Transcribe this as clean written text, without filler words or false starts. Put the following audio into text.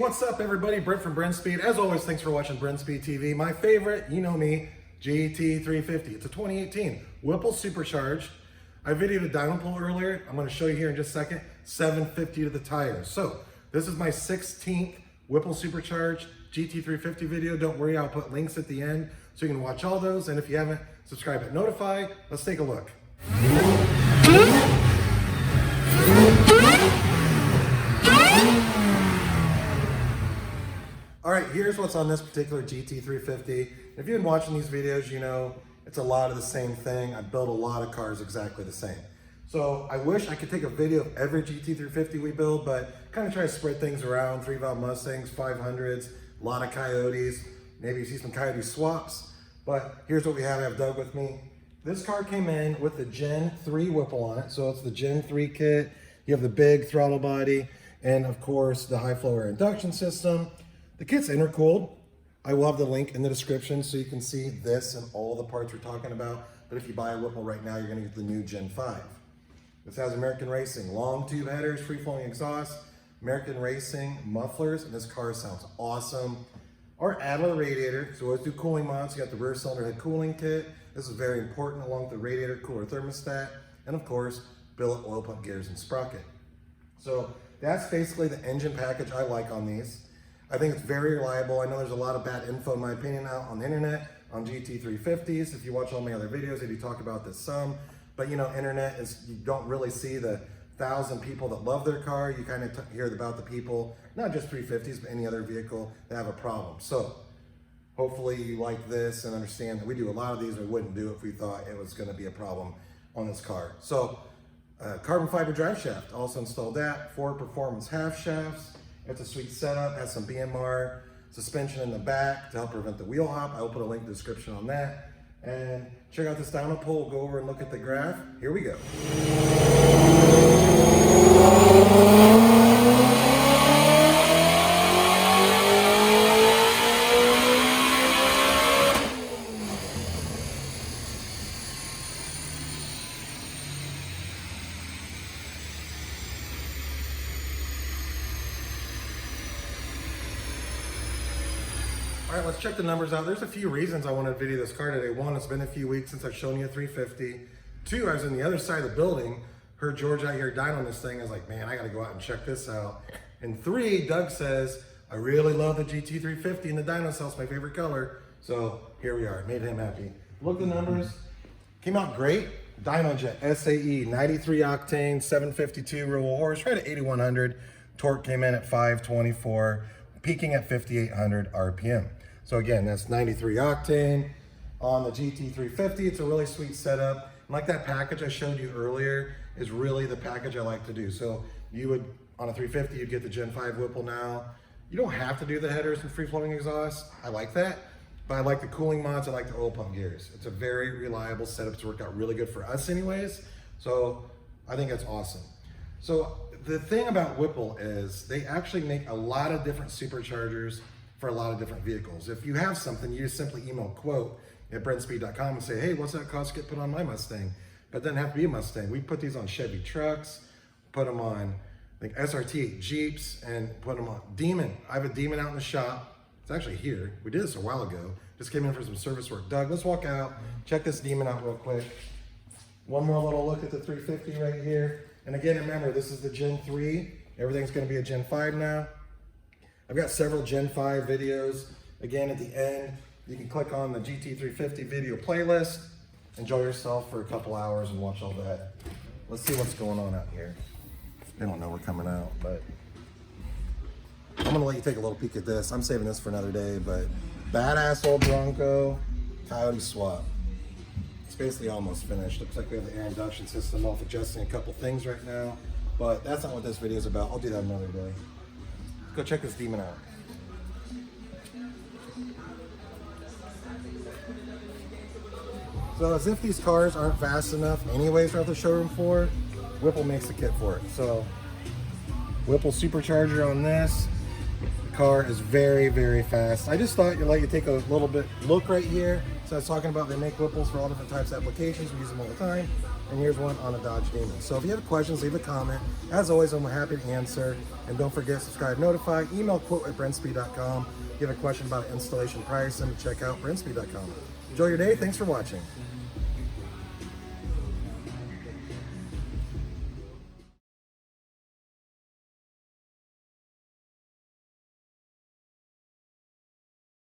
what's up everybody? Brent from Brenspeed. As always, thanks for watching Brenspeed TV. My favorite, you know me, GT350. It's a 2018 Whipple Supercharged. I videoed a Dyno pull earlier. I'm going to show you here in just a second. 750 to the tires. So this is my 16th Whipple Supercharged GT350 video. Don't worry, I'll put links at the end so you can watch all those. And if you haven't, subscribe and notify. Let's take a look. All right, here's what's on this particular GT350. If you've been watching these videos, you know it's a lot of the same thing. I build a lot of cars exactly the same. So I wish I could take a video of every GT350 we build, but kind of try to spread things around. 3-valve Mustangs, 500s, a lot of Coyotes. Maybe you see some Coyote swaps. But here's what we have. I have Doug with me. This car came in with the Gen 3 Whipple on it. So it's the Gen 3 kit. You have the big throttle body and of course the high flow air induction system. The kit's intercooled. I will have the link in the description so you can see this and all the parts we're talking about. But if you buy a Whipple right now, you're gonna get the new Gen 5. This has American Racing, long tube headers, free-flowing exhaust, American Racing mufflers, and this car sounds awesome. Our Adler radiator, so we'll do cooling mods. You got the rear cylinder head cooling kit. This is very important along with the radiator cooler thermostat, and of course, billet oil pump gears and sprocket. So that's basically the engine package I like on these. I think it's very reliable. I know there's a lot of bad info, in my opinion, out on the internet on GT350s. If you watch all my other videos, I do talk about this some. But you know, internet is, you don't really see the 1,000 people that love their car. You kind of hear about the people, not just 350s, but any other vehicle that have a problem. So hopefully you like this and understand that we do a lot of these. We wouldn't do it if we thought it was going to be a problem on this car. So carbon fiber drive shaft, also installed that. 4 performance half shafts. It's a sweet setup, has some BMR suspension in the back to help prevent the wheel hop. I will put a link in the description on that. And check out this Dyno pull. We'll go over and look at the graph. Here we go. All right, let's check the numbers out. There's a few reasons I wanted to video this car today. One, it's been a few weeks since I've shown you a 350. 2, I was in the other side of the building, heard George out here dynoing this thing. I was like, man, I gotta go out and check this out. And 3, Doug says, I really love the GT350 and the dyno cell's my favorite color. So here we are, made him happy. Look at the numbers, came out great. Dynojet SAE, 93 octane, 752 real horse, right at 8,100. Torque came in at 524, peaking at 5,800 RPM. So again, that's 93 octane on the GT350. It's a really sweet setup. And like that package I showed you earlier is really the package I like to do. So you would, on a 350, you'd get the Gen 5 Whipple now. You don't have to do the headers and free-flowing exhaust. I like that, but I like the cooling mods. I like the oil pump gears. It's a very reliable setup. It's worked out really good for us anyways. So I think that's awesome. So the thing about Whipple is they actually make a lot of different superchargers for a lot of different vehicles. If you have something, you just simply email quote at brenspeed.com and say, hey, what's that cost to get put on my Mustang? But it doesn't have to be a Mustang. We put these on Chevy trucks, put them on I think SRT Jeeps, and put them on Demon. I have a Demon out in the shop. It's actually here. We did this a while ago. Just came in for some service work. Doug, let's walk out, check this Demon out real quick. One more little look at the 350 right here. And again, remember, this is the Gen 3. Everything's gonna be a Gen 5 now. I've got several Gen 5 videos. Again, at the end, you can click on the GT350 video playlist, enjoy yourself for a couple hours and watch all that. Let's see what's going on out here. They don't know we're coming out, but I'm gonna let you take a little peek at this. I'm saving this for another day, but badass old Bronco Coyote swap. It's basically almost finished. Looks like we have the air induction system off, adjusting a couple things right now, but that's not what this video is about. I'll do that another day. Let's go check this Demon out. So as if these cars aren't fast enough anyways for the showroom floor, Whipple makes the kit for it. So Whipple supercharger on this. The car is very, very fast. I just thought you'd like to take a little bit look right here, So I was talking about they make Whipples for all different types of applications. We use them all the time. And here's one on a Dodge Demon. So if you have questions, leave a comment. As always, I'm happy to answer. And don't forget, subscribe, notify, email quote@brenspeed.com. If you have a question about installation price, and check out brenspeed.com. Enjoy your day. Thanks for watching.